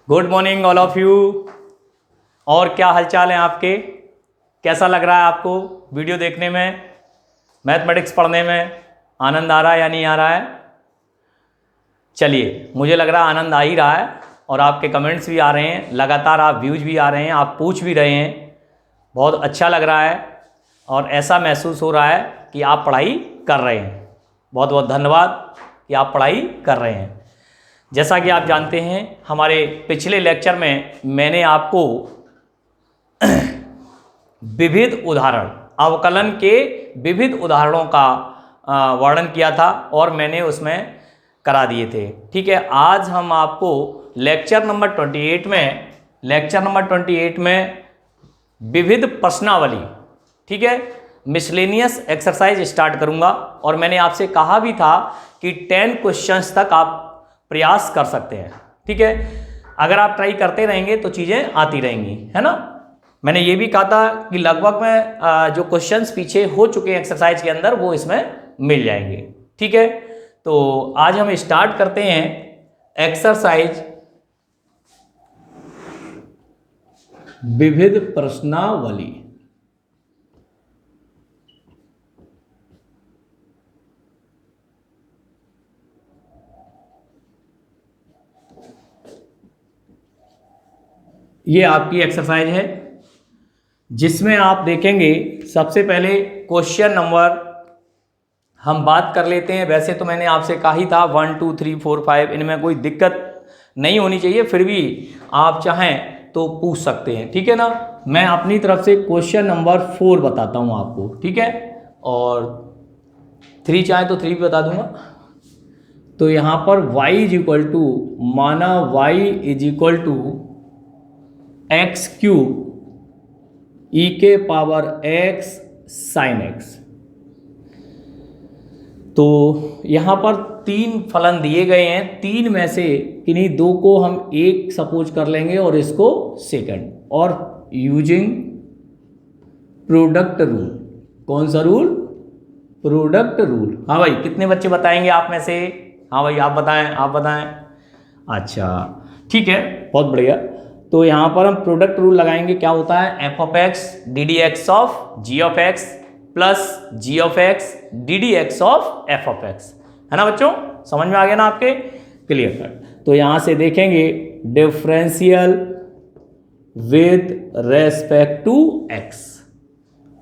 Good morning all of you. और क्या हालचाल है आपके? कैसा लग रहा है आपको वीडियो देखने में, मैथमेटिक्स पढ़ने में? आनंद आ रहा है या नहीं आ रहा है? चलिए, मुझे लग रहा है आनंद आ ही रहा है और आपके कमेंट्स भी आ रहे हैं, लगातार आप व्यूज भी आ रहे हैं, आप पूछ भी रहे हैं। बहुत अच्छा लग रहा है और ऐसा महसूस हो रहा है कि आप पढ़ाई कर रहे हैं। बहुत बहुत धन्यवाद कि आप पढ़ाई कर रहे हैं। जैसा कि आप जानते हैं, हमारे पिछले लेक्चर में मैंने आपको विविध उदाहरण, अवकलन के विविध उदाहरणों का वर्णन किया था और मैंने उसमें करा दिए थे। ठीक है, आज हम आपको लेक्चर नंबर 28 में विविध प्रश्नावली, ठीक है, मिसलेनियस एक्सरसाइज स्टार्ट करूंगा। और मैंने आपसे कहा भी था कि 10 क्वेश्चंस तक आप प्रयास कर सकते हैं। ठीक है, अगर आप ट्राई करते रहेंगे तो चीज़ें आती रहेंगी, है ना। मैंने ये भी कहा था कि लगभग में जो क्वेश्चंस पीछे हो चुके हैं एक्सरसाइज के अंदर वो इसमें मिल जाएंगे। ठीक है, तो आज हम स्टार्ट करते हैं एक्सरसाइज विविध प्रश्नावली। ये आपकी एक्सरसाइज है जिसमें आप देखेंगे सबसे पहले क्वेश्चन नंबर हम बात कर लेते हैं। वैसे तो मैंने आपसे कहा ही था 1 2 3 4 5 इनमें कोई दिक्कत नहीं होनी चाहिए, फिर भी आप चाहें तो पूछ सकते हैं। ठीक है ना, मैं अपनी तरफ से क्वेश्चन नंबर 4 बताता हूं आपको। ठीक है, और 3 चाहे तो 3 भी बता दूंगा। तो यहां पर y इज इक्वल टू, माना y is equal to x cube e के पावर x साइन x। तो यहाँ पर 3 फलन दिए गए हैं, 3 में से किन्हीं 2 को हम 1 सपोज कर लेंगे और इसको सेकंड, और यूजिंग प्रोडक्ट रूल। कौन सा रूल? Product rule. हाँ भाई, कितने बच्चे बताएंगे आप में से? हाँ भाई, आप बताएं। अच्छा, ठीक है, बहुत बढ़िया। तो यहाँ पर हम प्रोडक्ट रूल लगाएंगे। क्या होता है? F of x d d x of g of x plus g of x d d x of f of x, है ना बच्चों? समझ में आ गया ना आपके? Clear cut. तो यहाँ से देखेंगे differential with respect to x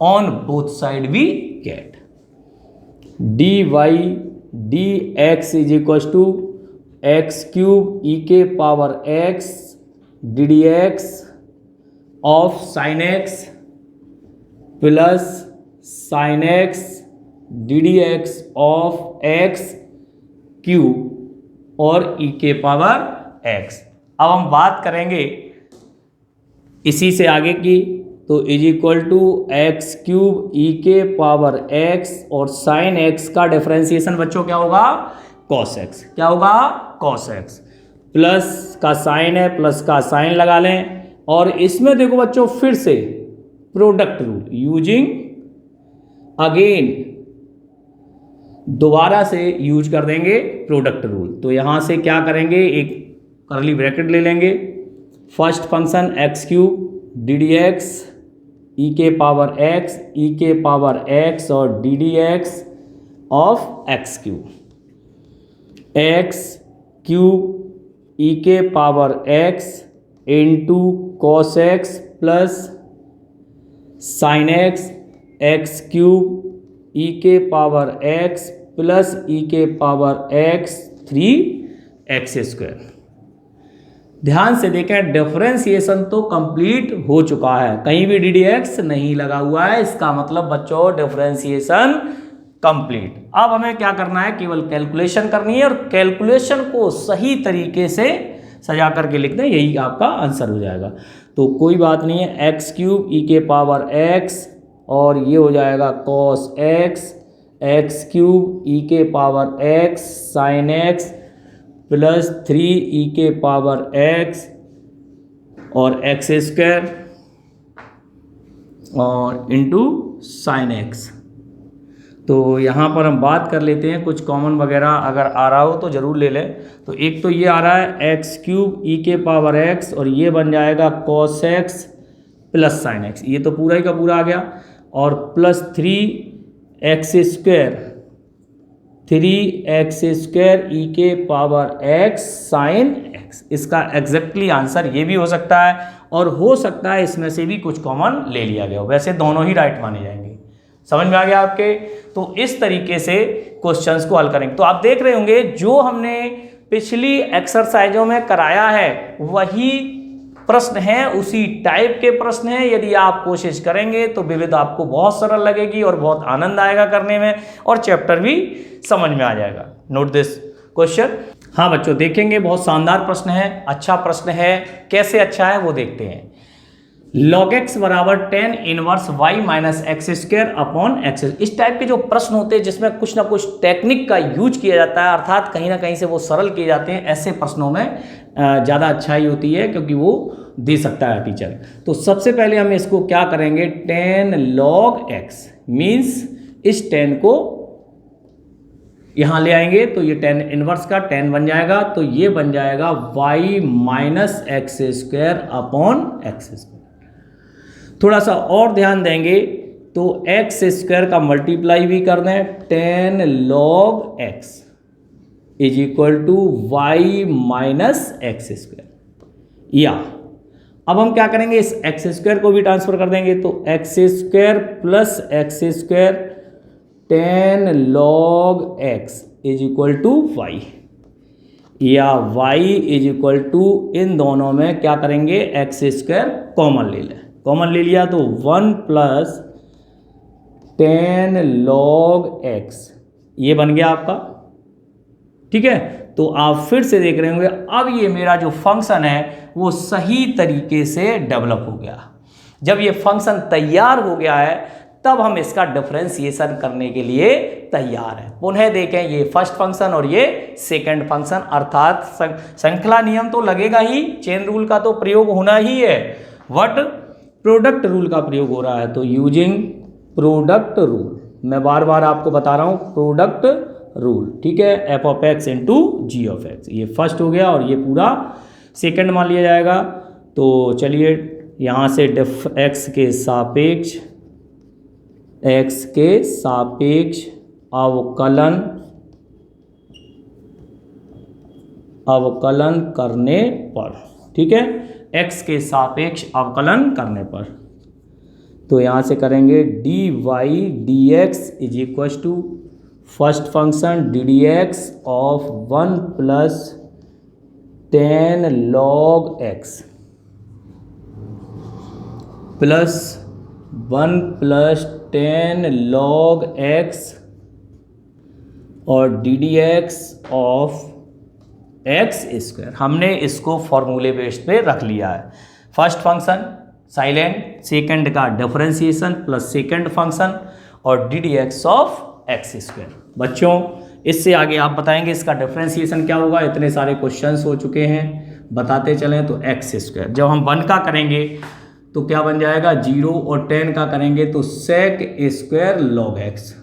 on both side we get d y d x is equal to x cube e के power x d d x of sine x plus sine x d d x of x cube और ई के power x. अब हम बात करेंगे इसी से आगे की, तो is equal to x cube e के पावर एक्स और साइन एक्स का डिफरेंशिएशन बच्चों क्या होगा? Cos x. क्या होगा? Cos x. प्लस का साइन है, प्लस का साइन लगा लें, और इसमें देखो बच्चों फिर से प्रोडक्ट रूल यूजिंग, अगेन दोबारा से यूज कर देंगे प्रोडक्ट रूल। तो यहां से क्या करेंगे? एक करली ब्रैकेट ले लेंगे। First function x cube d d x e के पावर एक्स ई के पावर एक्स और d d x of x cube, x cube e के power x into cos x plus sine x x cube e के power x plus ई के power x 3x square. ध्यान से देखें, differentiation तो complete हो चुका है, कहीं भी डी डी एक्स नहीं लगा हुआ है। इसका मतलब बच्चों डिफरेंशिएशन कंप्लीट। अब हमें क्या करना है? केवल कैलकुलेशन करनी है और कैलकुलेशन को सही तरीके से सजा करके लिख दें, यही आपका आंसर हो जाएगा। तो कोई बात नहीं है, एक्स क्यूब ई के पावर एक्स और ये हो जाएगा cos x, x cube e के power x sign x plus 3 ई के पावर एक्स और एक्स स्क्वायर और इंटू साइन एक्स। तो यहाँ पर हम बात कर लेते हैं, कुछ कॉमन वगैरह अगर आ रहा हो तो ज़रूर ले लें। तो एक तो ये आ रहा है एक्स क्यूब ई के पावर एक्स, और ये बन जाएगा cos x plus sine x, ये तो पूरा ही का पूरा आ गया, और प्लस 3x स्क्वायर ई के पावर एक्स साइन एक्स। इसका एग्जैक्टली आंसर ये भी हो सकता है, और हो सकता है इसमें से भी कुछ कॉमन ले लिया गया हो, वैसे दोनों ही राइट माने जाएंगे। समझ में आ गया आपके? तो इस तरीके से क्वेश्चंस को हल करेंगे। तो आप देख रहे होंगे जो हमने पिछली एक्सरसाइजों में कराया है वही प्रश्न है, उसी टाइप के प्रश्न हैं। यदि आप कोशिश करेंगे तो विविध आपको बहुत सरल लगेगी और बहुत आनंद आएगा करने में, और चैप्टर भी समझ में आ जाएगा। Note this question. हाँ बच्चों, देखेंगे बहुत शानदार प्रश्न है, अच्छा प्रश्न है। कैसे अच्छा है वो देखते हैं। log x बराबर tan inverse y minus x square upon x. इस टाइप के जो प्रश्न होते हैं जिसमें कुछ ना कुछ टेक्निक का यूज किया जाता है, अर्थात कहीं ना कहीं से वो सरल किए जाते हैं, ऐसे प्रश्नों में ज़्यादा अच्छाई होती है, क्योंकि वो दे सकता है टीचर। तो सबसे पहले हम इसको क्या करेंगे, tan log x मीन्स इस tan को यहाँ ले आएंगे, तो ये tan इनवर्स का tan बन जाएगा, तो ये बन जाएगा y minus x square upon x square. थोड़ा सा और ध्यान देंगे तो एक्स स्क्वायर का मल्टीप्लाई भी कर दें, tan log x is equal to y minus x square. या अब हम क्या करेंगे, इस एक्स स्क्वायर को भी ट्रांसफर कर देंगे, तो x square plus x square tan log x is equal to y, या y इज इक्वल टू इन दोनों में क्या करेंगे, एक्स स्क्वायर कॉमन ले लें। कॉमन ले लिया तो 1 प्लस tan log x ये बन गया आपका। ठीक है, तो आप फिर से देख रहे होंगे अब ये मेरा जो फंक्शन है वो सही तरीके से डेवलप हो गया। जब ये फंक्शन तैयार हो गया है तब हम इसका डिफरेंशिएशन करने के लिए तैयार हैं। पुनः देखें, ये फर्स्ट फंक्शन और ये सेकंड फंक्शन, अर्थात श्रृंखला नियम तो लगेगा ही, चेन रूल का तो प्रयोग होना ही है, बट प्रोडक्ट रूल का प्रयोग हो रहा है। तो यूजिंग प्रोडक्ट रूल, मैं बार बार आपको बता रहा हूँ प्रोडक्ट रूल। ठीक है, f of x into g of x, ये फर्स्ट हो गया और ये पूरा सेकंड मान लिया जाएगा। तो चलिए यहाँ से एक्स के सापेक्ष अवकलन करने पर, ठीक है, x के सापेक्ष अवकलन करने पर, तो यहाँ से करेंगे dy dx is equal to first function ddx of 1 plus tan log x plus 1 plus tan log x और ddx ऑफ एक्स स्क्वायर। हमने इसको फॉर्मूले बेस्ड पे रख लिया है। फर्स्ट फंक्शन साइलेंट, सेकंड का डिफरेंशिएशन प्लस सेकंड फंक्शन और d d x of x square. बच्चों इससे आगे आप बताएंगे इसका डिफरेंशिएशन क्या होगा, इतने सारे क्वेश्चंस हो चुके हैं, बताते चलें। तो एक्स स्क्वायर जब हम 1 का करेंगे तो क्या बन जाएगा, 0 और 10 का करेंगे तो sec square log x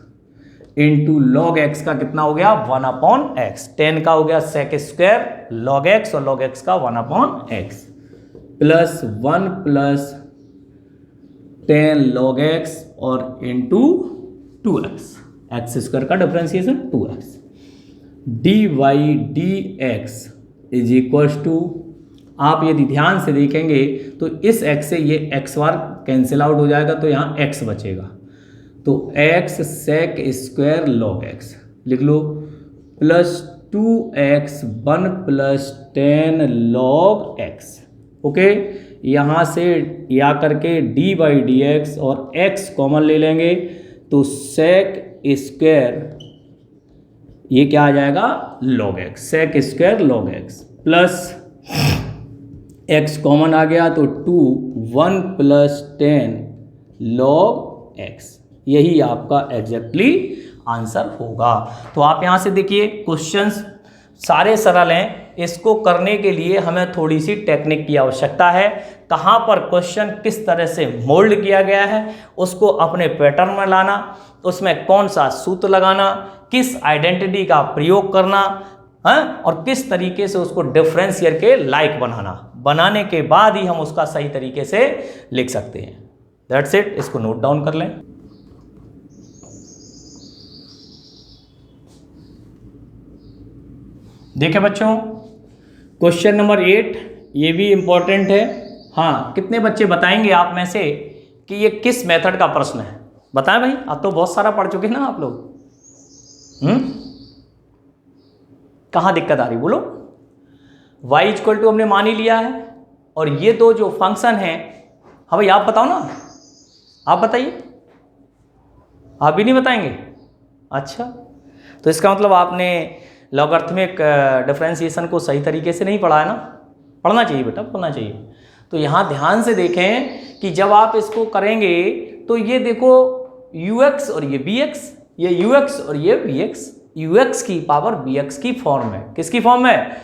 into log x का कितना हो गया, 1 अपॉन एक्स। 10 का हो गया सेक स्क्वायर लॉग एक्स और लॉग एक्स का 1 upon x plus 1 plus 10 log x और इंटू 2x, एक्स स्क्वायर का differentiation 2x। dy dx is equal to, आप यदि ध्यान से देखेंगे तो इस x से ये x बार कैंसिल आउट हो जाएगा, तो यहाँ x बचेगा, तो x sec square log x लिख लो plus 2x 1 plus 10 log x। Okay, यहाँ से या करके dy dx और x कॉमन ले लेंगे तो सेक स्क्वायर ये क्या आ जाएगा, log x, sec square log x plus x common आ गया तो 1 प्लस 10 लॉग x। यही आपका एग्जैक्टली आंसर होगा। तो आप यहाँ से देखिए क्वेश्चंस सारे सरल हैं, इसको करने के लिए हमें थोड़ी सी टेक्निक की आवश्यकता है। कहाँ पर क्वेश्चन किस तरह से मोल्ड किया गया है उसको अपने पैटर्न में लाना, उसमें कौन सा सूत्र लगाना, किस आइडेंटिटी का प्रयोग करना, और किस तरीके से उसको डिफरेंशियल के लायक बनाना, बनाने के बाद ही हम उसका सही तरीके से लिख सकते हैं। दैट्स इट, इसको नोट डाउन कर लें। देखें बच्चों, क्वेश्चन नंबर 8 ये भी इंपॉर्टेंट है। हाँ, कितने बच्चे बताएंगे आप में से कि ये किस मेथड का प्रश्न है? बताएं भाई, आप तो बहुत सारा पढ़ चुके हैं ना आप लोग। कहाँ दिक्कत आ रही बोलो? y इक्वल टू हमने मान ही लिया है, और ये दो जो फंक्शन है, हाँ भाई आप बताओ ना, आप बताइए। आप भी नहीं बताएंगे? अच्छा, तो इसका मतलब आपने लॉगरिथमिक डिफरेंशिएशन को सही तरीके से नहीं पढ़ा है ना। पढ़ना चाहिए बेटा, पढ़ना चाहिए। तो यहाँ ध्यान से देखें कि जब आप इसको करेंगे तो ये देखो ux और ये bx, ये ux और ये bx, ux की पावर bx की फॉर्म है। किसकी फॉर्म है?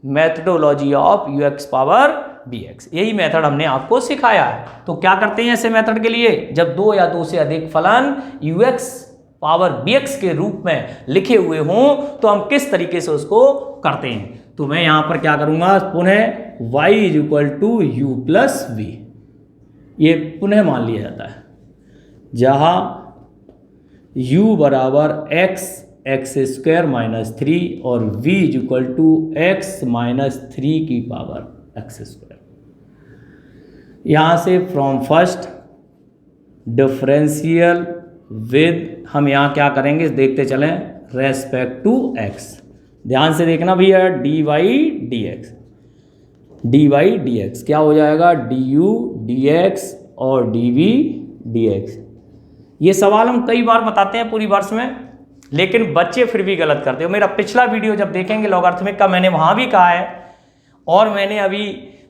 Methodology of ux power bx, यही मेथड हमने आपको सिखाया है। तो क्या करते हैं ऐसे मेथड के लिए? जब दो या दो से अधिक फलन ux पावर bx के रूप में लिखे हुए हों तो हम किस तरीके से उसको करते हैं। तो मैं यहां पर क्या करूंगा, पुनः y is equal to u plus v, ये पुनः मान लिया जाता है, जहां u बराबर x स्क्वायर माइनस 3 और v is equal to x minus 3 की पावर x स्क्वायर। यहां से फ्रॉम फर्स्ट डिफरेंशियल विद, हम यहाँ क्या करेंगे देखते चलें, रेस्पेक्ट टू x। ध्यान से देखना भैया, dy dx क्या हो जाएगा, du dx और dv dx। ये सवाल हम कई बार बताते हैं पूरी वर्ष में, लेकिन बच्चे फिर भी गलत करते हो। मेरा पिछला वीडियो जब देखेंगे लॉगरिथमिक का, मैंने वहाँ भी कहा है, और मैंने अभी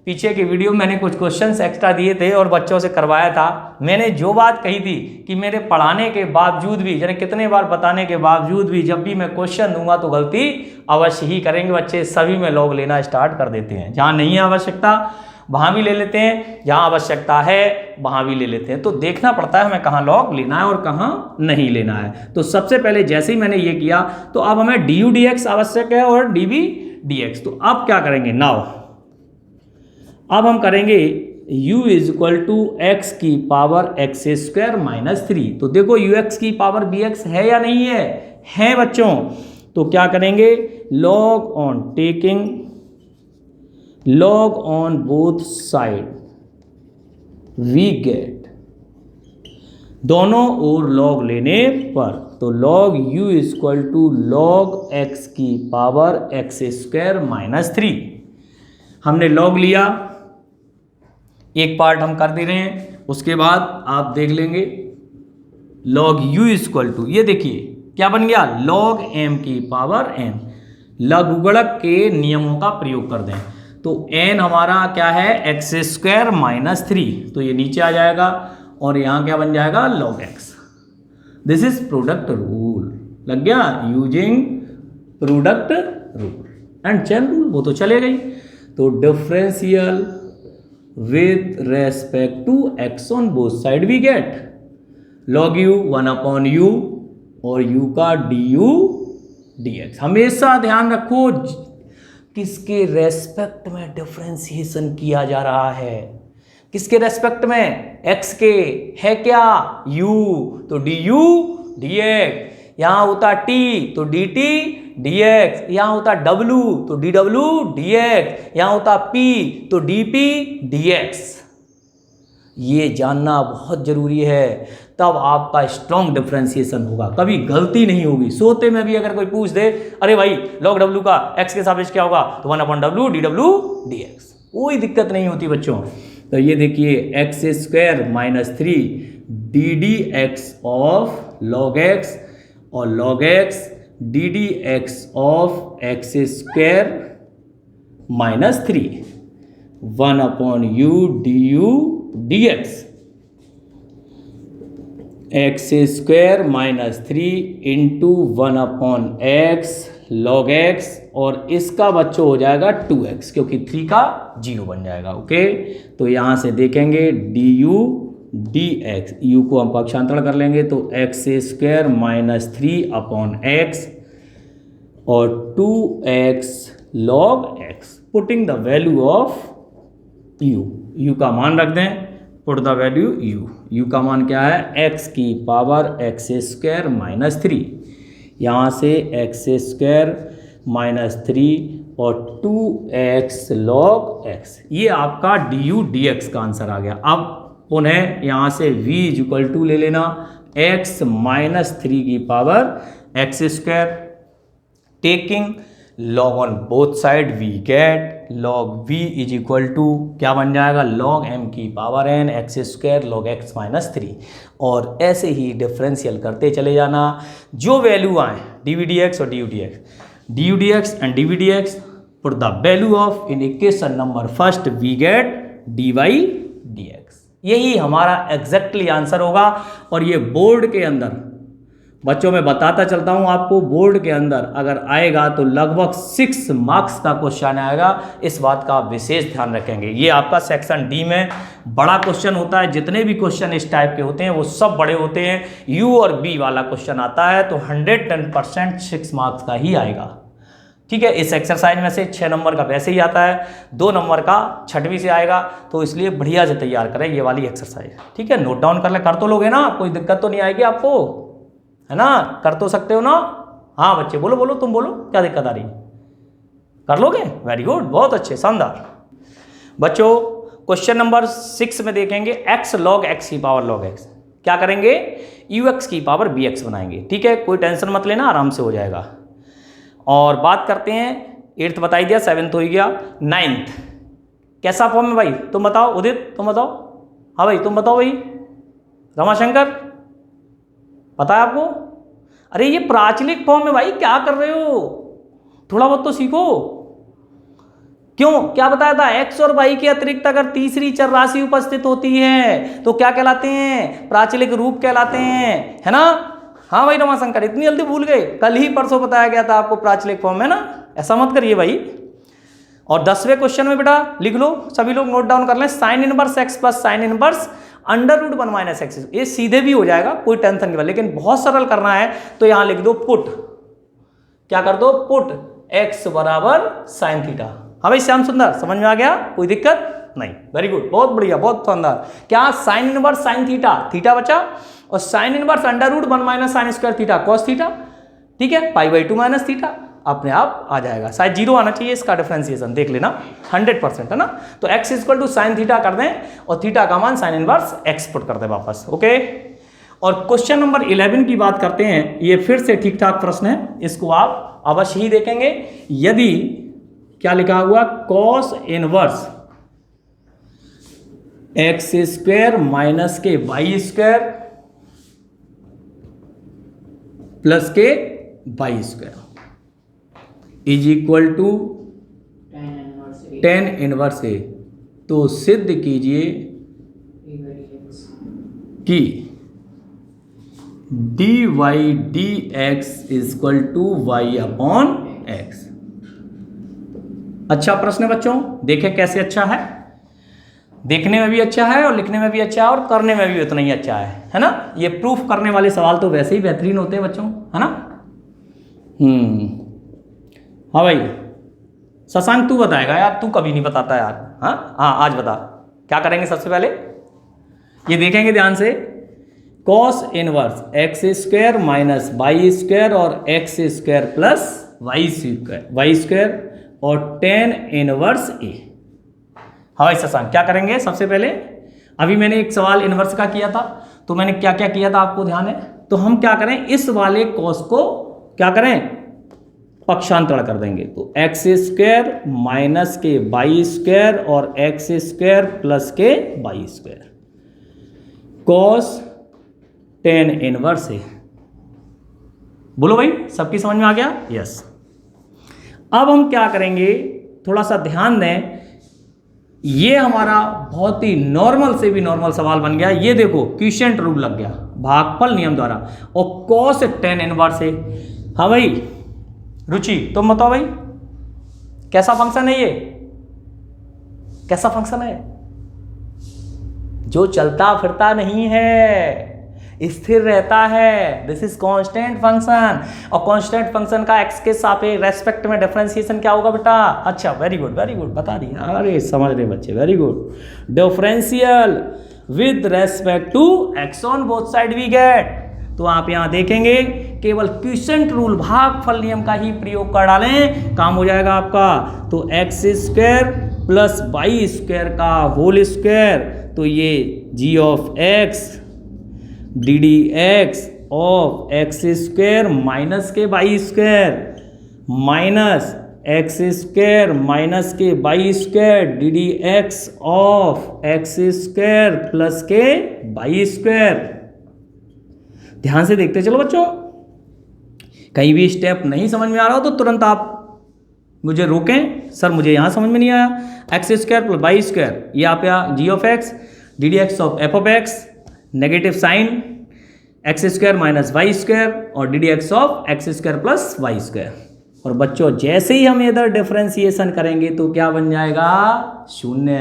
पीछे के वीडियो मैंने कुछ क्वेश्चंस एक्स्ट्रा दिए थे और बच्चों से करवाया था। मैंने जो बात कही थी कि मेरे पढ़ाने के बावजूद भी, यानी कितने बार बताने के बावजूद भी, जब भी मैं क्वेश्चन दूंगा तो गलती अवश्य ही करेंगे बच्चे। सभी में लॉग लेना स्टार्ट कर देते हैं, जहाँ नहीं है आवश्यकता वहाँ भी ले लेते हैं, जहाँ आवश्यकता है वहाँ भी ले लेते हैं। तो देखना पड़ता है हमें कहाँ लॉग लेना है और कहाँ नहीं लेना है। तो सबसे पहले जैसे ही मैंने ये किया तो अब हमें डी यू डी एक्स आवश्यक है और डी वी डी एक्स। तो अब क्या करेंगे, नाउ अब हम करेंगे u is equal to x की पावर एक्स स्क्वायर माइनस 3। तो देखो ux की पावर bx है या नहीं है? है बच्चों। तो क्या करेंगे, log on taking log on both side we get, दोनों ओर log लेने पर, तो log u is equal to log x की पावर एक्स स्क्वायर माइनस 3। हमने log लिया, एक पार्ट हम कर दे रहे हैं, उसके बाद आप देख लेंगे log u इक्वल टू, ये देखिए क्या बन गया, log m की पावर n। लघुगणक के नियमों का प्रयोग कर दें तो n हमारा क्या है, एक्स स्क्वायर माइनस 3, तो ये नीचे आ जाएगा और यहाँ क्या बन जाएगा, log x। This is product rule. लग गया, using product rule and chain rule, वो तो चले गई। तो differential with respect to x on both side we get log u 1 upon u और u का du dx। हमेशा ध्यान रखो किसके रेस्पेक्ट में डिफरेंशिएशन किया जा रहा है, किसके रेस्पेक्ट में, x के, है क्या u, तो du dx। यहाँ होता t तो dt dx, यहाँ होता w तो dw dx, यहाँ होता p तो dp dx। ये जानना बहुत जरूरी है, तब आपका स्ट्रॉन्ग डिफरेंशिएशन होगा, कभी गलती नहीं होगी। सोते में भी अगर कोई पूछ दे, अरे भाई log w का x के सापेक्ष क्या होगा, तो 1 अपॉन w dw dx, कोई दिक्कत नहीं होती बच्चों। तो ये देखिए x square minus 3 D d x of log x और log x D d x of x square minus 3 1 upon u D U D x, x square minus 3 into 1 upon x log x, और इसका बच्चों हो जाएगा 2x क्योंकि 3 का 0 बन जाएगा। ओके, तो यहाँ से देखेंगे du डी एक्स, यू को हम पक्षांतरण कर लेंगे तो x square minus 3 upon x और 2x log x, putting the value of u का मान रख दें, पुट द वैल्यू u का मान क्या है, x की पावर एक्स स्क्वायर माइनस 3, यहाँ से एक्स स्क्वायर माइनस 3 और 2x log x, ये आपका du dx का आंसर आ गया। अब पुनः यहाँ से v इक्वल टू ले लेना x माइनस 3 की power x square, taking log on both side we get log v is equal to क्या बन जाएगा, log m की power n x square log x minus 3, और ऐसे ही डिफरेंशियल करते चले जाना, जो वैल्यू आए dv dx और du dx and dv dx, put the value of in equation number first we get dy dx, यही हमारा एग्जैक्टली आंसर होगा। और ये बोर्ड के अंदर बच्चों में बताता चलता हूं आपको, बोर्ड के अंदर अगर आएगा तो लगभग 6 मार्क्स का क्वेश्चन आएगा, इस बात का आप विशेष ध्यान रखेंगे। ये आपका सेक्शन डी में बड़ा क्वेश्चन होता है, जितने भी क्वेश्चन इस टाइप के होते हैं वो सब बड़े होते हैं। यू और बी वाला क्वेश्चन आता है तो 110% 6 मार्क्स का ही आएगा, ठीक है। इस एक्सरसाइज में से 6 नंबर का वैसे ही आता है, 2 नंबर का 6वीं से आएगा, तो इसलिए बढ़िया से तैयार करें ये वाली एक्सरसाइज, ठीक है। नोट डाउन कर ले, कर तो लोगे ना, कोई दिक्कत तो नहीं आएगी आपको, है ना, कर तो सकते हो ना। हाँ बच्चे बोलो बोलो, तुम बोलो क्या दिक्कत आ रही, कर लोगे, वेरी गुड, बहुत अच्छे, शानदार। बच्चों क्वेश्चन नंबर 6 में देखेंगे x log x की पावर log x, क्या करेंगे, ux की पावर bx बनाएंगे, ठीक है, कोई टेंशन मत लेना, आराम से हो जाएगा। और बात करते हैं, 8th बताई दिया, 7th हो गया, 9th कैसा फॉर्म है भाई, तुम बताओ, उदित तुम बताओ, हाँ भाई तुम बताओ भाई, रमाशंकर पता है आपको, अरे ये प्राचलिक फॉर्म है भाई, क्या कर रहे हो, थोड़ा बहुत तो सीखो। क्यों, क्या बताया था, x और y के अतिरिक्त अगर तीसरी चर राशि उपस्थित होती है तो क्या कहलाते हैं, प्राचलिक रूप कहलाते हैं, है ना। हाँ भाई रमाशंकर, इतनी जल्दी भूल गए, कल ही परसों बताया गया था आपको प्राचलिक फॉर्म, है ना, ऐसा मत करिए भाई। और 10वें क्वेश्चन में बेटा लिख लो, सभी लोग नोट डाउन कर लें, sine inverse x plus sine inverse √1 minus x, ये सीधे भी हो जाएगा, कोई टेंशन नहीं, लेकिन बहुत सरल करना है तो यहां लिख दो पुट, क्या कर दो, पुट x बराबर साइन थीटा। हाँ भाई श्याम सुंदर, समझ में आ गया, कोई दिक्कत नहीं, वेरी गुड, बहुत बढ़िया, बहुत शानदार। क्या, sine inverse sine theta, theta बचा, और sine inverse √1 minus sine square theta cos theta, ठीक है, π/2 माइनस थीटा, अपने आप आ जाएगा, शायद 0 आना चाहिए इसका डिफरेंशिएशन, देख लेना 100%, है ना। तो x equal to sine theta कर दें और थीटा का मान साइन इनवर्स x पुट कर दें वापस, ओके। और क्वेश्चन नंबर 11 की बात करते हैं, ये फिर से ठीक ठाक प्रश्न है, इसको आप अवश्य ही देखेंगे। यदि क्या लिखा हुआ, cos inverse x square minus के वाई स्क्वायर प्लस के y square is equal to tan inverse a, तो सिद्ध कीजिए कि dy dx equal to y upon x. अच्छा प्रश्न है बच्चों, देखें कैसे अच्छा है, देखने में भी अच्छा है और लिखने में भी अच्छा है और करने में भी उतना ही अच्छा है ना। ये प्रूफ करने वाले सवाल तो वैसे ही बेहतरीन होते हैं बच्चों, है ना। हाँ भाई शशांक तू बताएगा यार, तू कभी नहीं बताता यार, हाँ आज बता, क्या करेंगे सबसे पहले, ये देखेंगे ध्यान से, cos inverse x square minus y square और x square plus y square और टेन इनवर्स ए। हाँ भाई शशांक क्या करेंगे सबसे पहले, अभी मैंने एक सवाल इनवर्स का किया था, तो मैंने क्या क्या किया था आपको ध्यान है, तो हम क्या करें, इस वाले कॉस को क्या करें, पक्षांतरण कर देंगे, तो एक्स स्क्वायर माइनस के वाई स्क्वायर और एक्स स्क्वायर प्लस के y square cos tan inverse है। बोलो भाई सबकी समझ में आ गया, यस। अब हम क्या करेंगे, थोड़ा सा ध्यान दें, ये हमारा बहुत ही नॉर्मल से भी नॉर्मल सवाल बन गया। ये देखो क्विशेंट रूल लग गया भागफल नियम द्वारा, और कॉस टेन इनवर्स है। हाँ भाई रुचि तुम बताओ भाई कैसा फंक्शन है, ये कैसा फंक्शन है, जो चलता फिरता नहीं है, स्थिर रहता है, दिस इज कांस्टेंट फंक्शन। और कांस्टेंट फंक्शन का एक्स के सापेक्ष रेस्पेक्ट में डिफरेंशिएशन क्या होगा बेटा? अच्छा, वेरी गुड बता दिया, अरे समझ रहे बच्चे, very good. Differential with respect to x on both side we get. तो आप यहां देखेंगे केवल क्विसेंट रूल, भागफल नियम का ही प्रयोग कर डालें, काम हो जाएगा आपका। तो x square plus y square का होल स्क्वायर, तो ये g of x d d x of x square minus के y square minus x square minus के y square d d x of x square plus के y square. ध्यान से देखते चलो बच्चों, कहीं भी स्टेप नहीं समझ में आ रहा हो तो तुरंत आप मुझे रोकें, सर मुझे यहाँ समझ में नहीं आया। X square plus y square, ये आप यहाँ g of x d d x of f of x, negative sign x square minus y square और d d x of x square plus y square. और बच्चों जैसे ही हम इधर differentiation करेंगे तो क्या बन जाएगा? शून्य।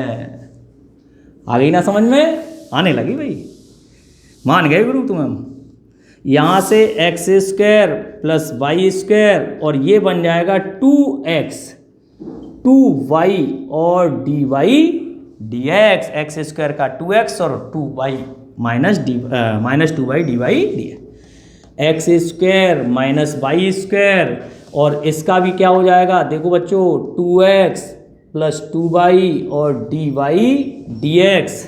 आ गई ना समझ में? आने लगी भाई, मान गए गुरु तुम। हम यहाँ से x square plus y square और ये बन जाएगा 2x 2y और dy dx, एक्स स्क्वायर का 2x और 2y minus 2y dy dx, x square minus y square और इसका भी क्या हो जाएगा? देखो बच्चों 2x प्लस 2y और dy dx।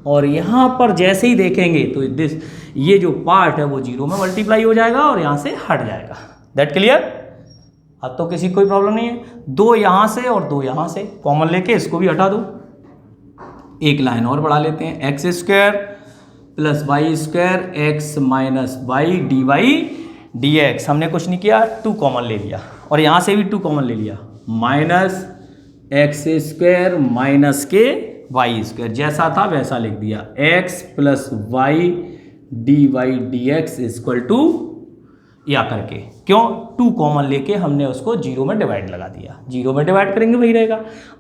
और यहाँ पर जैसे ही देखेंगे तो ये जो पार्ट है वो जीरो में मल्टीप्लाई हो जाएगा और यहाँ से हट जाएगा। That clear? अब तो किसी कोई प्रॉब्लम नहीं है। दो यहाँ से और दो यहाँ से कॉमन लेके इसको भी हटा दो, एक लाइन और बढ़ा लेते हैं। X square plus y square x minus y d y d x, हमने कुछ नहीं किया, 2 कॉमन ले लिया और यहाँ से भी 2 कॉमन ले लिया, माइनस एक्स स्क्वायर माइनस के वाई स्क्वायर, जैसा था वैसा लिख दिया, x plus y d y d x equal to या करके, क्यों 2 कॉमन लेके हमने उसको जीरो में डिवाइड लगा दिया, जीरो में डिवाइड करेंगे वही रहेगा।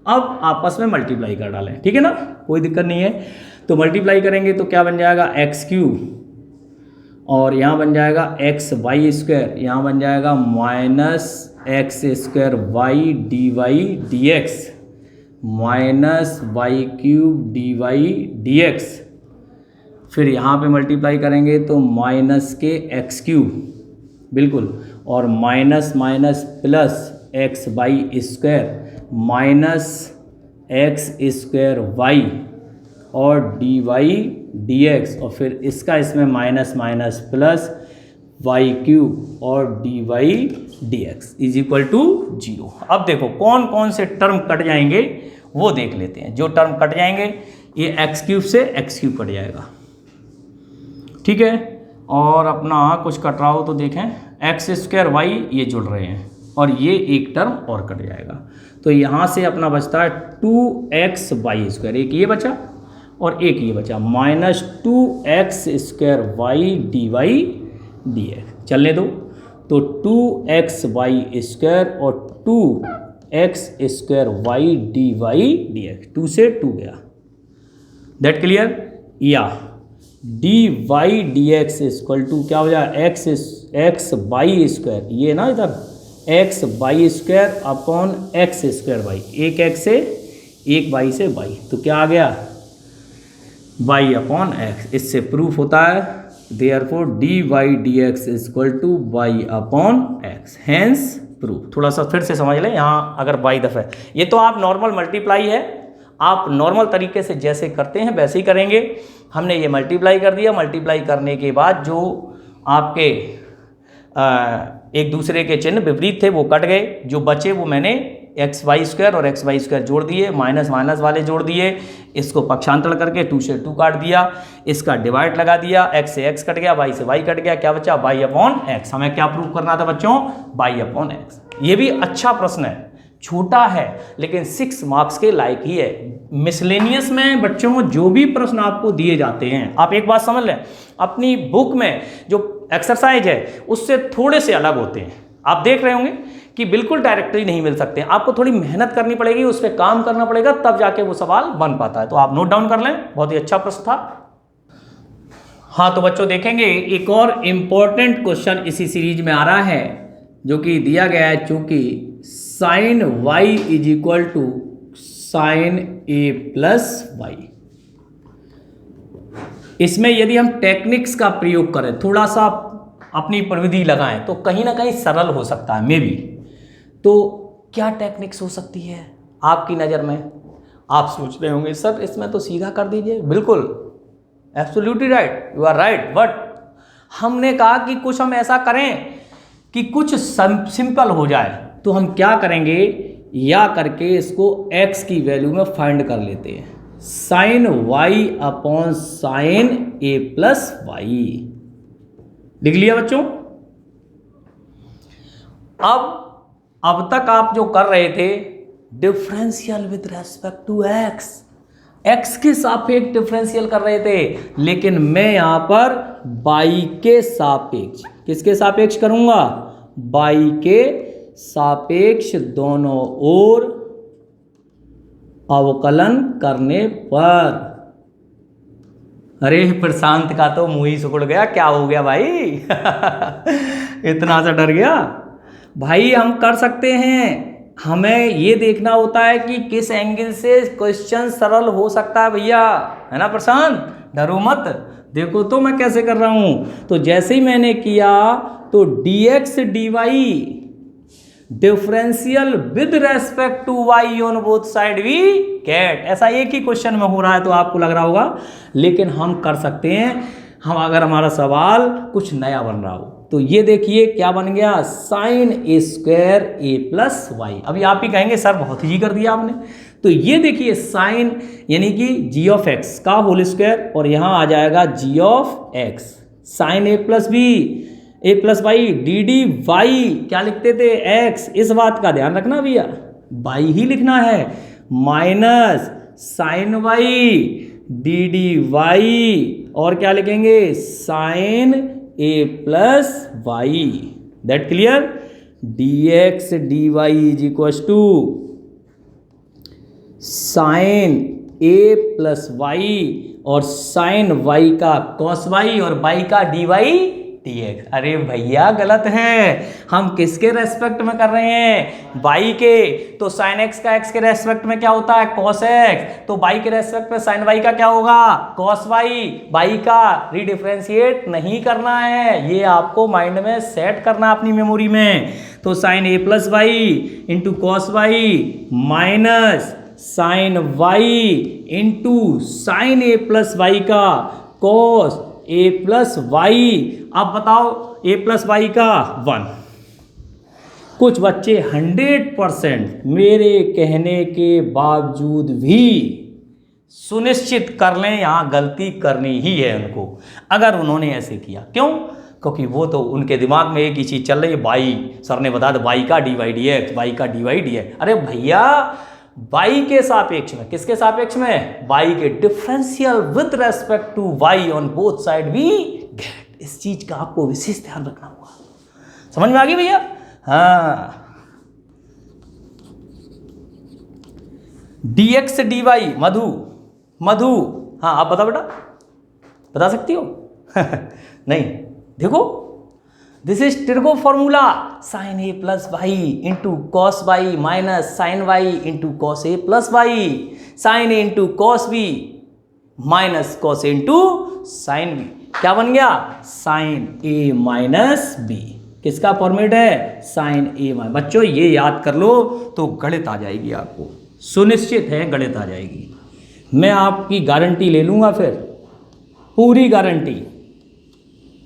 अब आपस में मल्टीप्लाई कर डालें, ठीक है ना, कोई दिक्कत नहीं है। तो मल्टीप्लाई करेंगे तो क्या बन जाएगा? एक्स क्यूब और यहाँ बन जाएगा एक्स वाई स्क्वायर, यहाँ बन जाएगा minus x square y d y d x minus y cube d y d x. फिर यहाँ पे मल्टीप्लाई करेंगे तो माइनस के एक्स क्यूब, बिल्कुल, और minus minus plus x y square minus x square y और डी वाई डी एक्स, और फिर इसका इसमें minus minus plus y cube और d y d x is equal to 0। अब देखो कौन कौन से टर्म कट जाएंगे वो देख लेते हैं। जो टर्म कट जाएंगे, ये एक्स क्यूब से एक्स क्यूब कट जाएगा, ठीक है, और अपना कुछ कट रहा हो तो देखें, एक्स स्क्वायर वाई ये जुड़ रहे हैं और ये एक टर्म और कट जाएगा। तो यहाँ से अपना बचता है 2x वाई स्क्वायर, एक ये बचा और एक ये बचा, minus 2x square y d y d x, चलने दो। तो 2x वाई स्क्वायर और 2x square y d y d x, 2 से 2 गया, दैट क्लियर? या d y d x equal to क्या हो जाएगा? एक्स वाई स्क्वायर, ये ना इधर x y square upon x square y, एक एक्स से एक वाई से वाई, तो क्या आ गया? Y upon x. इससे प्रूफ होता है therefore d y d x equal to y upon x, hence proof. थोड़ा सा फिर से समझ लें, यहाँ अगर बाई दफ़ा, ये तो आप नॉर्मल मल्टीप्लाई है, आप नॉर्मल तरीके से जैसे करते हैं वैसे ही करेंगे। हमने ये मल्टीप्लाई कर दिया, मल्टीप्लाई करने के बाद जो आपके एक दूसरे के चिन्ह विपरीत थे वो कट गए, जो बचे वो मैंने एक्स वाई स्क्वायर और एक्स वाई स्क्वायर जोड़ दिए, माइनस माइनस वाले जोड़ दिए, इसको पक्षांतर करके 2 से 2 काट दिया, इसका डिवाइड लगा दिया, एक्स से एक्स कट गया, वाई से वाई कट गया, क्या बचा? Y upon x. हमें क्या प्रूव करना था बच्चों? Y upon x. ये भी अच्छा प्रश्न है, छोटा है लेकिन 6 मार्क्स के लायक ही है। मिसलेनियस में बच्चों जो भी प्रश्न आपको दिए जाते हैं, आप एक बात समझ लें, अपनी बुक में जो एक्सरसाइज है उससे थोड़े से अलग होते हैं। आप देख रहे होंगे कि बिल्कुल डायरेक्टली नहीं मिल सकते, आपको थोड़ी मेहनत करनी पड़ेगी, उस पर काम करना पड़ेगा, तब जाके वो सवाल बन पाता है। तो आप नोट डाउन कर लें, बहुत ही अच्छा प्रश्न था। हाँ तो बच्चों देखेंगे एक और इंपॉर्टेंट क्वेश्चन इसी सीरीज में आ रहा है जो कि दिया गया है, चूंकि sine y is equal to sine a plus y. इसमें यदि हम टेक्निक्स का प्रयोग करें, थोड़ा सा अपनी प्रविधि लगाएं, तो कहीं ना कहीं सरल हो सकता है मे बी। तो क्या टेक्निक्स हो सकती है आपकी नज़र में? आप सोच रहे होंगे सर इसमें तो सीधा कर दीजिए। बिल्कुल, absolutely right, you are right. But हमने कहा कि कुछ हम ऐसा करें कि कुछ सिंपल हो जाए। तो हम क्या करेंगे, या करके इसको x की वैल्यू में फाइंड कर लेते हैं, sign y upon sine a plus Y. लिख लिया बच्चों? अब तक आप जो कर रहे थे differential with respect to x के सापेक्ष डिफरेंशियल कर रहे थे, लेकिन मैं यहां पर y के सापेक्ष, किसके सापेक्ष करूंगा? y के सापेक्ष दोनों ओर अवकलन करने पर। अरे प्रशांत का तो मुंह ही सिकुड़ गया, क्या हो गया भाई? इतना सा डर गया भाई? हम कर सकते हैं, हमें ये देखना होता है कि किस एंगल से क्वेश्चन सरल हो सकता है भैया, है ना प्रशांत? डरो मत, देखो तो मैं कैसे कर रहा हूं। तो जैसे ही मैंने किया तो dx dy differential with respect to y on both side we get, ऐसा एक ही क्वेश्चन में हो रहा है तो आपको लग रहा होगा, लेकिन हम कर सकते हैं हम, अगर हमारा सवाल कुछ नया बन रहा हो। तो ये देखिए क्या बन गया, sine a square a plus Y. अभी आप ही कहेंगे सर बहुत ही कर दिया आपने। तो ये देखिए साइन यानी कि जी ऑफ एक्स का होल स्क्वायर, और यहाँ आ जाएगा g of x sine a plus b a plus y d d y. क्या लिखते थे? एक्स। इस बात का ध्यान रखना भैया, वाई ही लिखना है, minus sine y d d y, और क्या लिखेंगे? Sine a plus y. That clear? D x d y is equal to sine a plus y, और साइन वाई का कॉस वाई, और वाई का डी वाई डी एक्स। अरे भैया गलत है, हम किसके रेस्पेक्ट में कर रहे हैं? वाई के। तो साइन एक्स का एक्स के रेस्पेक्ट में क्या होता है? Cos x. तो वाई के रेस्पेक्ट में साइन वाई का क्या होगा? Cos Y. वाई का रीडिफरेंशिएट नहीं करना है, ये आपको माइंड में सेट करना अपनी मेमोरी में। तो sine a plus y into cos y minus sine y into sine a plus y का कॉस ए प्लस वाई। अब बताओ ए प्लस वाई का 1। कुछ बच्चे 100% मेरे कहने के बावजूद भी सुनिश्चित कर लें यहाँ गलती करनी ही है उनको, अगर उन्होंने ऐसे किया। क्यों? क्योंकि वो तो उनके दिमाग में एक ही चीज़ चल रही है, वाई सर ने बता दो वाई का d y d x, y का डी वाई डी एक्स। अरे भैया y के सापेक्ष में, किसके सापेक्ष में? y के differential with respect to y on both side we get. इस चीज का आपको विशेष ध्यान रखना होगा। समझ में आ गई भैया? हाँ, dx dy मधु हाँ आप बता बेटा, बता सकती हो? नहीं, देखो this is trigo formula, sine a plus y into cos y minus sine y into cos a plus y, sine a into cos b minus cos a into sine b. क्या बन गया? Sine a minus b. किसका format है? Sine a minus. बच्चों ये याद कर लो तो गणित आ जाएगी आपको, सुनिश्चित है गणित आ जाएगी। मैं आपकी गारंटी ले लूँगा, फिर पूरी गारंटी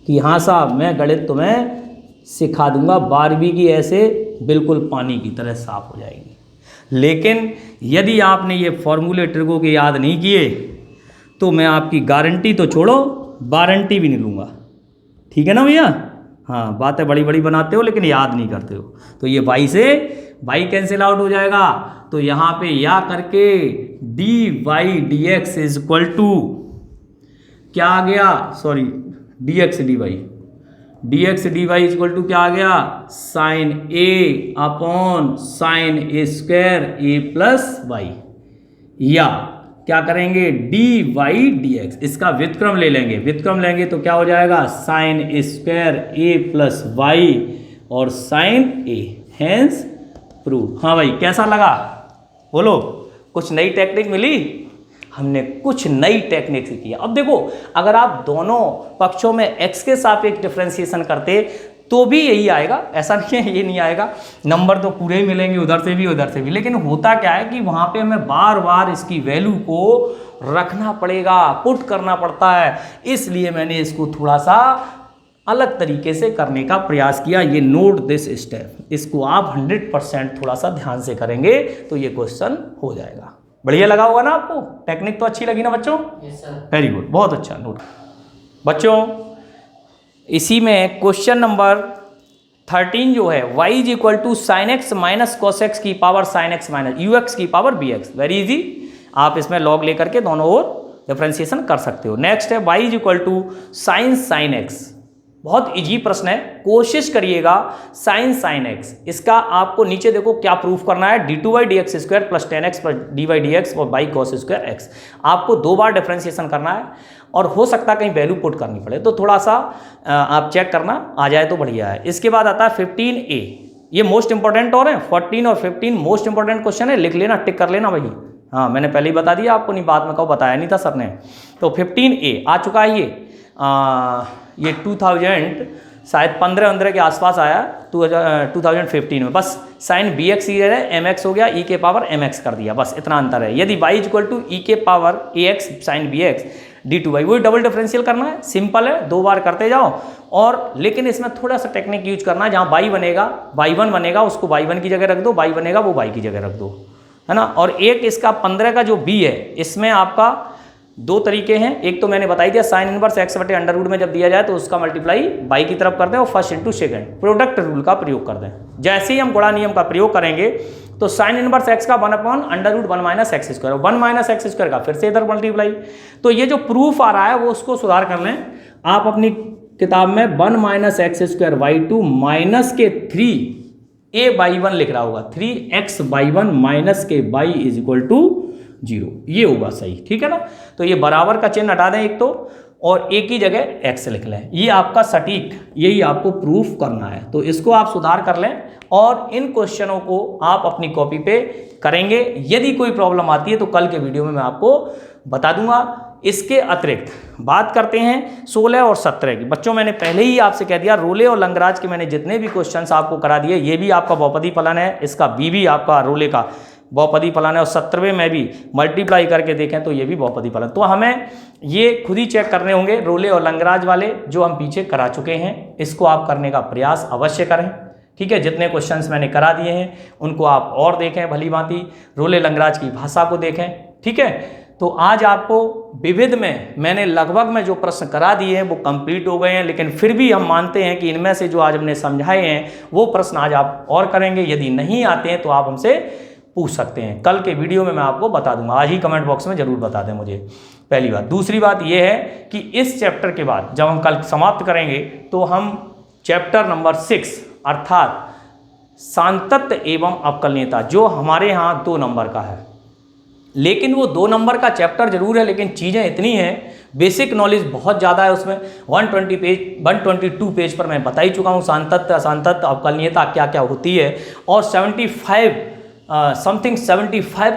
कि हाँ साहब मैं गणित तुम्हें सिखा दूंगा, 12वीं की ऐसे बिल्कुल पानी की तरह साफ हो जाएगी। लेकिन यदि आपने ये फॉर्मूले ट्रिगो के याद नहीं किए तो मैं आपकी गारंटी तो छोड़ो, वारंटी भी नहीं लूँगा। ठीक है ना भैया? हाँ, बातें बड़ी बड़ी बनाते हो लेकिन याद नहीं करते हो। तो ये वाई से वाई कैंसिल आउट हो जाएगा, तो यहाँ पे या करके d y d x is equal to क्या आ गया? Sorry, d x d y d x d y equal to क्या आ गया, sine a upon sine a square a plus y, या क्या करेंगे डी वाई डी एक्स, इसका व्युत्क्रम ले लेंगे, व्युत्क्रम लेंगे तो क्या हो जाएगा sign a square a plus y और साइन ए, हेंस प्रूव। हाँ भाई कैसा लगा बोलो, कुछ नई टेक्निक मिली, हमने कुछ नई टेक्निक सीखी है। अब देखो अगर आप दोनों पक्षों में x के सापेक्ष डिफरेंशिएशन करते तो भी यही आएगा, ऐसा नहीं है ये नहीं आएगा, नंबर तो पूरे ही मिलेंगे उधर से भी उधर से भी, लेकिन होता क्या है कि वहाँ पे हमें बार बार इसकी वैल्यू को रखना पड़ेगा, पुट करना पड़ता है, इसलिए मैंने इसको थोड़ा सा अलग तरीके से करने का प्रयास किया। ये नोट दिस स्टेप, इसको आप 100% थोड़ा सा ध्यान से करेंगे तो ये क्वेश्चन हो जाएगा। बढ़िया लगा होगा ना आपको, टेक्निक तो अच्छी लगी ना बच्चों? Yes sir. वेरी गुड, बहुत अच्छा। नोट बच्चों, इसी में क्वेश्चन नंबर 13 जो है y is equal to sine x minus cos x की power sine x minus u x की power b x, very easy, आप इसमें लॉग लेकर के दोनों ओर डिफरेंशिएशन कर सकते हो। नेक्स्ट है y is equal to sine sine x, बहुत इजी प्रश्न है, कोशिश करिएगा साइन साइन एक्स, इसका आपको नीचे देखो क्या प्रूफ करना है, d two y d x square plus 10x plus d y d x और बाई कॉस स्क्वायर एक्स, आपको 2 बार डिफरेंशिएशन करना है और हो सकता है कहीं वैल्यू पुट करनी पड़े, तो थोड़ा सा आप चेक करना, आ जाए तो बढ़िया है। इसके बाद आता है 15A, ये मोस्ट इंपॉर्टेंट और है, 14 और 15 मोस्ट इंपॉर्टेंट क्वेश्चन है, लिख लेना, टिक कर लेना भाई। हाँ मैंने पहले ही बता दिया आपको, नहीं बाद में कहो बताया नहीं था सर ने। तो 15A आ चुका है, ये 2000 शायद 15 के आसपास आया, 2015 में, बस साइन बी एक्स ही है, एम एक्स हो गया, ई के पावर एम एक्स कर दिया, बस इतना अंतर है। यदि वाई इक्वल टू ई के power a x sine b x d two y, वही डबल डिफरेंशियल करना है, सिंपल है, 2 बार करते जाओ। और लेकिन इसमें थोड़ा सा टेक्निक यूज करना है, जहाँ वाई बनेगा वाई वन बनेगा उसको वाई वन की जगह रख दो, वाई बनेगा वो वाई की जगह रख दो, है ना। और एक इसका 15 का जो बी है, इसमें आपका 2 तरीके हैं, एक तो मैंने बताई दिया साइन इनवर्स एक्स बटे अंडर रूट में जब दिया जाए तो उसका मल्टीप्लाई बाई की तरफ कर दें और first into second, product rule का प्रयोग कर दें। जैसे ही हम गुणा नियम का प्रयोग करेंगे तो साइन इनवर्स एक्स का 1 upon under root 1 minus x square, 1 minus x square का फिर से इधर मल्टीप्लाई। तो ये जो प्रूफ आ रहा है वो उसको सुधार कर लें आप अपनी किताब में, 1 minus x square y two minus k 3a/1 लिख रहा होगा, 3x/1 माइनस के y इज इक्वल टू 0, ये होगा सही, ठीक है ना। तो ये बराबर का चिन्ह हटा दें एक तो, और एक ही जगह x लिख लें, ये आपका सटीक, यही आपको प्रूफ करना है। तो इसको आप सुधार कर लें और इन क्वेश्चनों को आप अपनी कॉपी पे करेंगे। यदि कोई प्रॉब्लम आती है तो कल के वीडियो में मैं आपको बता दूंगा। इसके अतिरिक्त बात करते हैं 16 और 17 की। बच्चों मैंने पहले ही आपसे कह दिया, रोले और लंगराज के मैंने जितने भी क्वेश्चंस आपको करा दिए, ये भी आपका बहुपदी फलन है, इसका बी भी आपका रोले का बहुपदी फलन है, और 17वें में भी मल्टीप्लाई करके देखें तो ये भी बहुपदी फलन। तो हमें ये खुद ही चेक करने होंगे रोले और लंगराज वाले जो हम पीछे करा चुके हैं, इसको आप करने का प्रयास अवश्य करें, ठीक है। जितने क्वेश्चंस मैंने करा दिए हैं उनको आप और देखें भली भांति, रोले लंगराज की भाषा को देखें, ठीक है। तो आज आपको विविध में मैंने लगभग में जो प्रश्न करा दिए हैं वो कंप्लीट हो गए हैं, लेकिन फिर भी हम मानते हैं कि इनमें से जो आज हमने समझाए हैं वो प्रश्न आज आप और करेंगे। यदि नहीं आते हैं तो आप हमसे पूछ सकते हैं, कल के वीडियो में मैं आपको बता दूंगा, आज ही कमेंट बॉक्स में जरूर बता दें मुझे, पहली बात। दूसरी बात यह है कि इस चैप्टर के बाद जब हम कल समाप्त करेंगे तो हम चैप्टर नंबर 6 अर्थात सांतत्य एवं अवकलनीयता, जो हमारे यहाँ 2 नंबर का है, लेकिन वो 2 नंबर का चैप्टर जरूर है, लेकिन चीज़ें इतनी हैं, बेसिक नॉलेज बहुत ज़्यादा है उसमें। 122 पेज पर मैं बता ही चुका हूँ सांतत्य असांतत्य अवकलनीयता क्या क्या होती है, और 75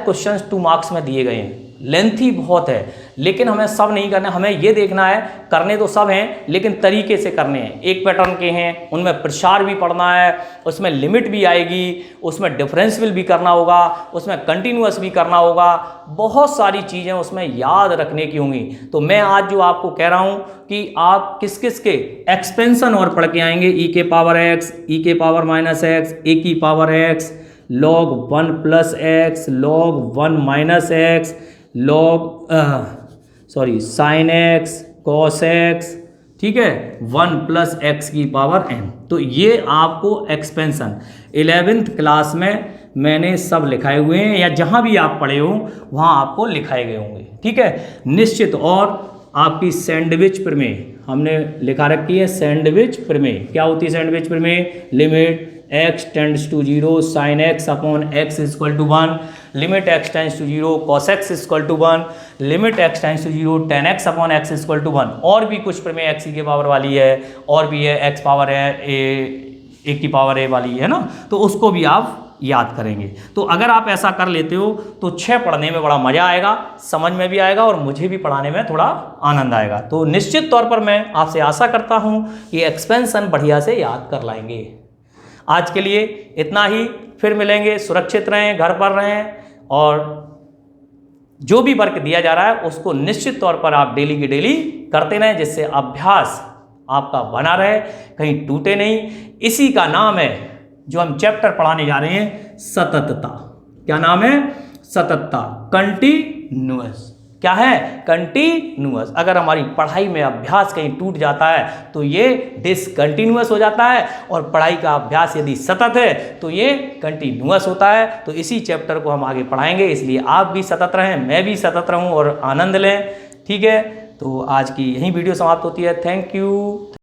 क्वेश्चंस 2 मार्क्स में दिए गए हैं। लेंथी बहुत है, लेकिन हमें सब नहीं करना, हमें ये देखना है, करने तो सब हैं लेकिन तरीके से करने हैं। एक पैटर्न के हैं, उनमें प्रसार भी पढ़ना है, उसमें लिमिट भी आएगी, उसमें डिफरेंशियल भी करना होगा, उसमें कंटिन्यूअस भी करना होगा, बहुत सारी चीज़ें उसमें याद रखने की होंगी। तो मैं आज जो आपको कह रहा हूँ कि आप किस किस के एक्सपेंशन और पढ़ के आएंगे, ई के पावर एक्स, ई के पावर माइनस एक्स, ए की power x, log 1 plus x, log 1 minus x, sine x, cos x, ठीक है, 1 प्लस एक्स की पावर n। तो ये आपको एक्सपेंशन 11th क्लास में मैंने सब लिखाए हुए हैं, या जहाँ भी आप पढ़े हो वहाँ आपको लिखाए गए होंगे, ठीक है, निश्चित। और आपकी सैंडविच प्रमेय हमने लिखा रखी है। सैंडविच प्रमेय क्या होती है? सैंडविच प्रमेय limit x tends to 0 sin x upon x equal to 1, limit x tends to 0 cos x equal to 1, limit x tends to 0 tan x upon x equal to 1। और भी कुछ प्रमेय x की पावर वाली है, और भी है, x पावर है a की पावर a वाली है ना, तो उसको भी आप याद करेंगे। तो अगर आप ऐसा कर लेते हो तो 6 पढ़ने में बड़ा मज़ा आएगा, समझ में भी आएगा और मुझे भी पढ़ाने में थोड़ा आनंद आएगा। तो निश्चित तौर पर मैं आपसे आशा करता हूँ कि एक्सपेंशन बढ़िया से याद कर लाएंगे। आज के लिए इतना ही, फिर मिलेंगे। सुरक्षित रहें, घर पर रहें, और जो भी वर्क दिया जा रहा है उसको निश्चित तौर पर आप डेली की डेली करते रहें, जिससे अभ्यास आपका बना रहे, कहीं टूटे नहीं। इसी का नाम है, जो हम चैप्टर पढ़ाने जा रहे हैं, सततता। क्या नाम है? सततता, कंटिन्यूअस। क्या है? कंटिन्यूअस। अगर हमारी पढ़ाई में अभ्यास कहीं टूट जाता है तो ये डिसकंटिन्यूअस हो जाता है, और पढ़ाई का अभ्यास यदि सतत है तो ये कंटिन्यूअस होता है। तो इसी चैप्टर को हम आगे पढ़ाएंगे, इसलिए आप भी सतत रहें, मैं भी सतत रहूं और आनंद लें। ठीक है, तो आज की यही वीडियो समाप्त होती है। Thank you.